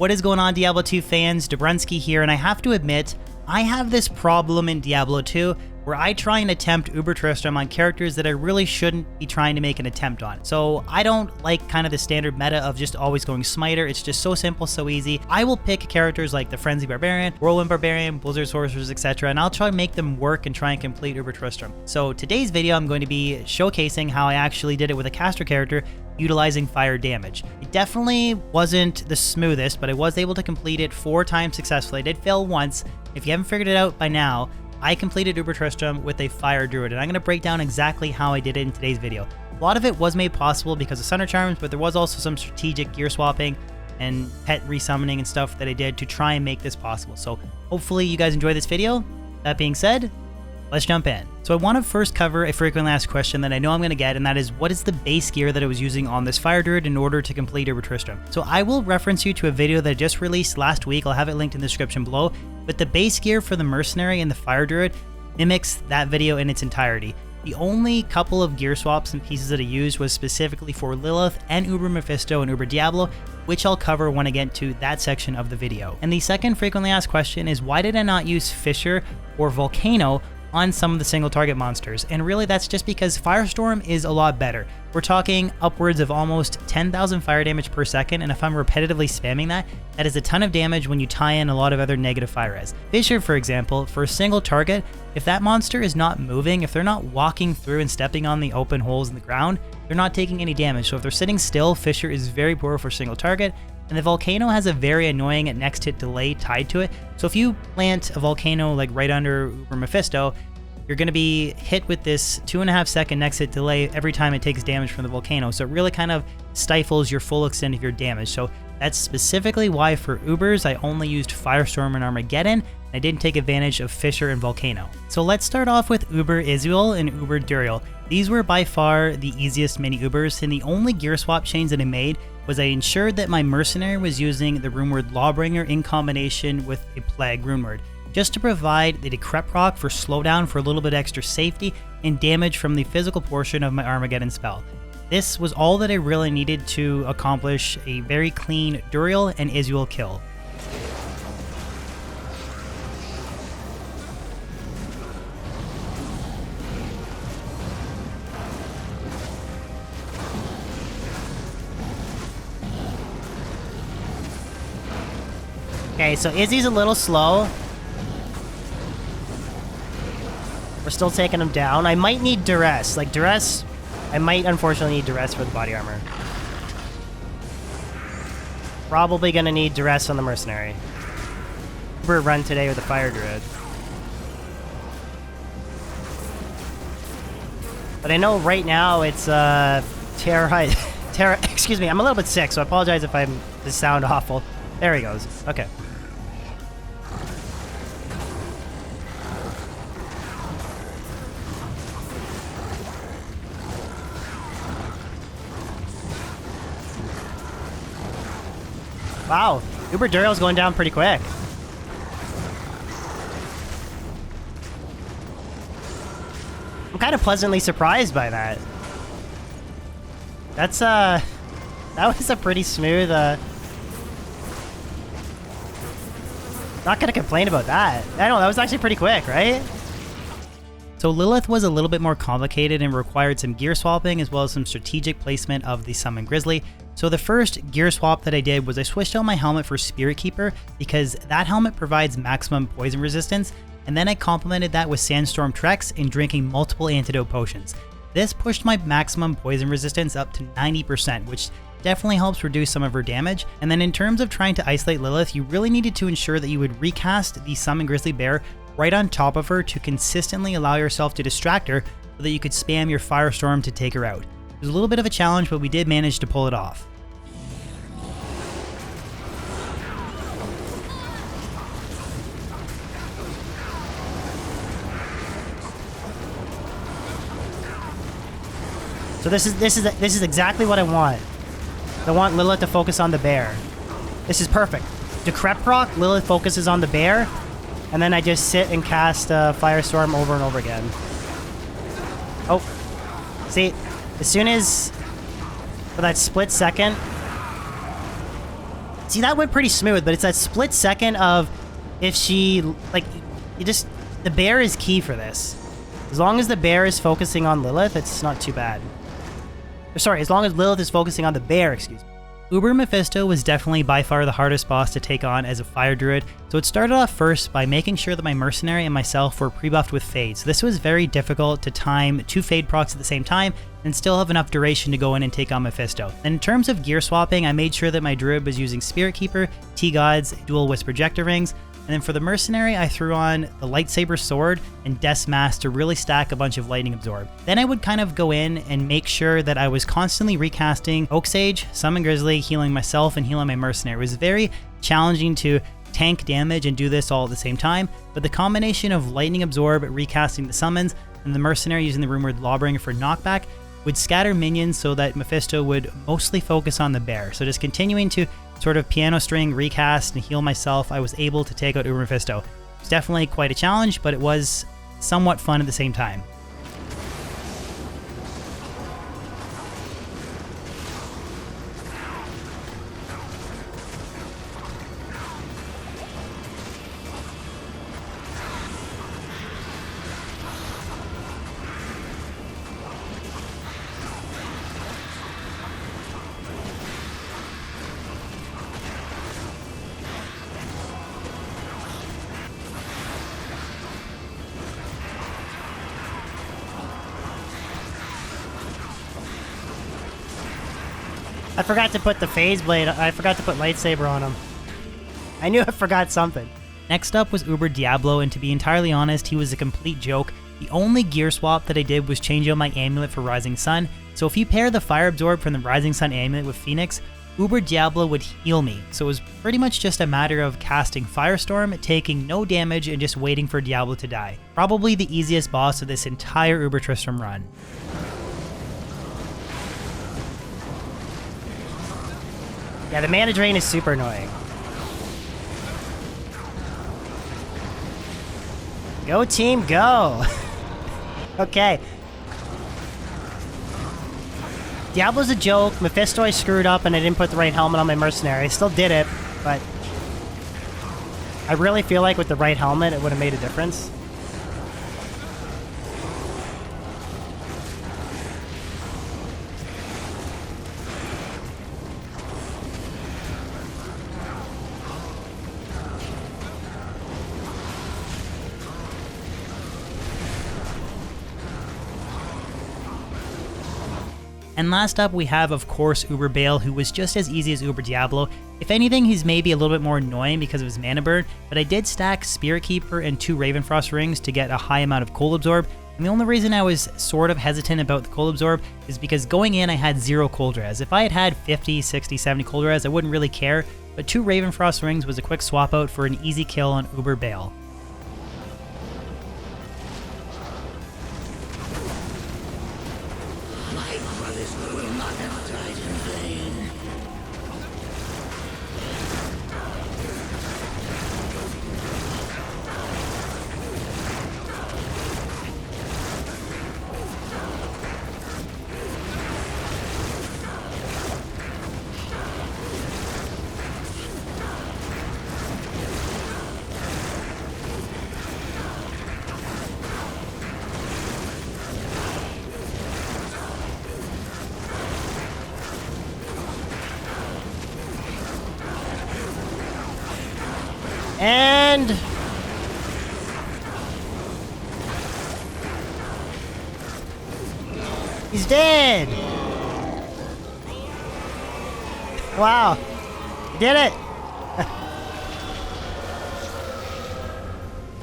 What is going on, Diablo 2 fans? Dobrunsky here, and I have to admit, I have this problem in Diablo 2 where I try and attempt Uber Tristram on characters that I really shouldn't be trying to make an attempt on. So I don't like kind of the standard meta of just always going Smiter. It's just so simple, so easy. I will pick characters like the Frenzy Barbarian, Whirlwind Barbarian, Blizzard Sorcerers, etc. and I'll try and make them work and try and complete Uber Tristram. So today's video, I'm going to be showcasing how I actually did it with a caster character utilizing fire damage. It definitely wasn't the smoothest, but I was able to complete it 4 times successfully. I did fail once. If you haven't figured it out by now, I completed Uber Tristram with a fire druid, and I'm going to break down exactly how I did it in today's video. A lot of it was made possible because of Sunder Charms, but there was also some strategic gear swapping and pet resummoning and stuff that I did to try and make this possible. So hopefully you guys enjoy this video. That being said, let's jump in. So I want to first cover a frequently asked question that I know I'm going to get, and that is, what is the base gear that I was using on this fire druid in order to complete Uber Tristram? So I will reference you to a video that I just released last week. I'll have it linked in the description below. But the base gear for the mercenary and the fire druid mimics that video in its entirety. The only couple of gear swaps and pieces that I used was specifically for Lilith and Uber Mephisto and Uber Diablo, which I'll cover when I get to that section of the video. And the second frequently asked question is, why did I not use Fissure or Volcano on some of the single target monsters? And really that's just because Firestorm is a lot better. We're talking upwards of almost 10,000 fire damage per second, and if I'm repetitively spamming that, that is a ton of damage when you tie in a lot of other negative fire res. Fissure, for example, for a single target, if that monster is not moving, if they're not walking through and stepping on the open holes in the ground, they're not taking any damage. So if they're sitting still, Fissure is very poor for single target. And the Volcano has a very annoying next hit delay tied to it. So if you plant a Volcano like right under Uber Mephisto, you're going to be hit with this 2.5 second next hit delay every time it takes damage from the Volcano. So it really kind of stifles your full extent of your damage. So that's specifically why for Ubers, I only used Firestorm and Armageddon. I didn't take advantage of Fissure and Volcano. So let's start off with Uber Izual and Uber Duriel. These were by far the easiest mini Ubers, and the only gear swap change that I made was I ensured that my mercenary was using the runeword Lawbringer in combination with a Plague runeword, just to provide the decrep proc for slowdown for a little bit extra safety and damage from the physical portion of my Armageddon spell. This was all that I really needed to accomplish a very clean Duriel and Izual kill. Okay, so Izzy's a little slow. We're still taking him down. I might need Duress. Like, Duress, I might unfortunately need Duress for the body armor. Probably gonna need Duress on the mercenary. We're run today with the fire druid. But I know right now it's excuse me, I'm a little bit sick, so I apologize if this sound awful. There he goes. Okay. Wow, Uber Duriel's going down pretty quick. I'm kind of pleasantly surprised by that. That's that was a pretty smooth not gonna complain about that. I know, that was actually pretty quick, right? So Lilith was a little bit more complicated and required some gear swapping as well as some strategic placement of the Summon Grizzly. So the first gear swap that I did was I switched out my helmet for Spirit Keeper because that helmet provides maximum poison resistance, and then I complemented that with Sandstorm Trex and drinking multiple antidote potions. This pushed my maximum poison resistance up to 90%, which definitely helps reduce some of her damage. And then in terms of trying to isolate Lilith, you really needed to ensure that you would recast the Summon Grizzly Bear right on top of her to consistently allow yourself to distract her so that you could spam your Firestorm to take her out. It was a little bit of a challenge, but we did manage to pull it off. So this is exactly what I want. I want Lilith to focus on the bear. This is perfect. Decrep proc, Lilith focuses on the bear, and then I just sit and cast Firestorm over and over again. Oh, see, as soon as for that split second, See, that went pretty smooth, but it's that split second of if she, like, the bear is key for this. As long as the bear is focusing on Lilith, it's not too bad. Or sorry, as long as Lilith is focusing on the bear, excuse me. Uber Mephisto was definitely by far the hardest boss to take on as a fire druid, so it started off first by making sure that my mercenary and myself were pre-buffed with Fade. So this was very difficult to time 2 Fade procs at the same time and still have enough duration to go in and take on Mephisto. And in terms of gear swapping, I made sure that my druid was using Spirit Keeper, T-Gods, dual Wisp Projector Rings, and then for the mercenary, I threw on the lightsaber sword and Death's Mask to really stack a bunch of lightning absorb. Then I would kind of go in and make sure that I was constantly recasting Oak Sage, Summon Grizzly, healing myself and healing my mercenary. It was very challenging to tank damage and do this all at the same time, but the combination of lightning absorb, recasting the summons, and the mercenary using the rumored Lawbringer for knockback would scatter minions so that Mephisto would mostly focus on the bear. So just continuing to sort of piano string, recast, and heal myself, I was able to take out Uber Mephisto. It was definitely quite a challenge, but it was somewhat fun at the same time. I forgot to put the phase blade, I forgot to put lightsaber on him. I knew I forgot something. Next up was Uber Diablo, and to be entirely honest, he was a complete joke. The only gear swap that I did was change out my amulet for Rising Sun, so if you pair the Fire Absorb from the Rising Sun amulet with Phoenix, Uber Diablo would heal me, so it was pretty much just a matter of casting Firestorm, taking no damage, and just waiting for Diablo to die. Probably the easiest boss of this entire Uber Tristram run. Yeah, the mana drain is super annoying. Go team, go! Okay. Diablo's a joke. Mephisto I screwed up and I didn't put the right helmet on my mercenary. I still did it, but I really feel like with the right helmet it would have made a difference. And last up we have, of course, Uber Baal, who was just as easy as Uber Diablo. If anything, he's maybe a little bit more annoying because of his mana burn, but I did stack Spirit Keeper and 2 Ravenfrost rings to get a high amount of Cold Absorb, and the only reason I was sort of hesitant about the Cold Absorb is because going in I had 0 Cold Res. If I had had 50, 60, 70 Cold Res, I wouldn't really care, but 2 Ravenfrost rings was a quick swap out for an easy kill on Uber Baal. And he's dead. Wow, did it.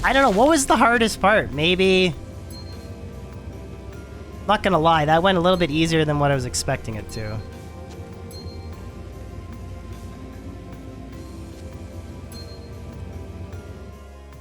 I don't know, what was the hardest part? Maybe, not gonna lie, that went a little bit easier than what I was expecting it to.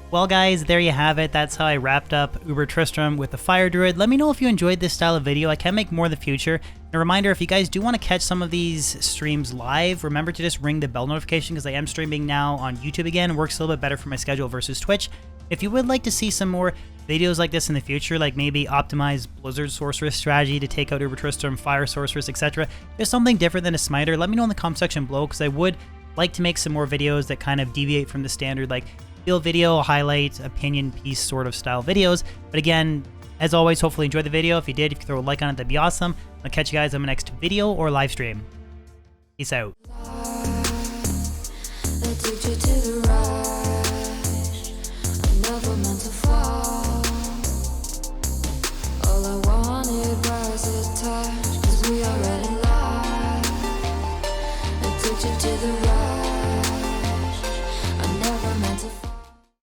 Well guys, there you have it. That's how I wrapped up Uber Tristram with the Fire Druid. Let me know if you enjoyed this style of video. I can make more in the future. And a reminder, if you guys do want to catch some of these streams live, remember to just ring the bell notification because I am streaming now on YouTube again. It works a little bit better for my schedule versus Twitch. If you would like to see some more videos like this in the future, like maybe optimize Blizzard Sorceress strategy to take out Uber Tristram, Fire Sorceress, etc., just something different than a Smiter, let me know in the comment section below because I would like to make some more videos that kind of deviate from the standard like field video, highlight, opinion piece sort of style videos. But again, as always, hopefully enjoy the video. If you did, if you throw a like on it, that'd be awesome. I'll catch you guys on my next video or live stream. Peace out. Addicted to the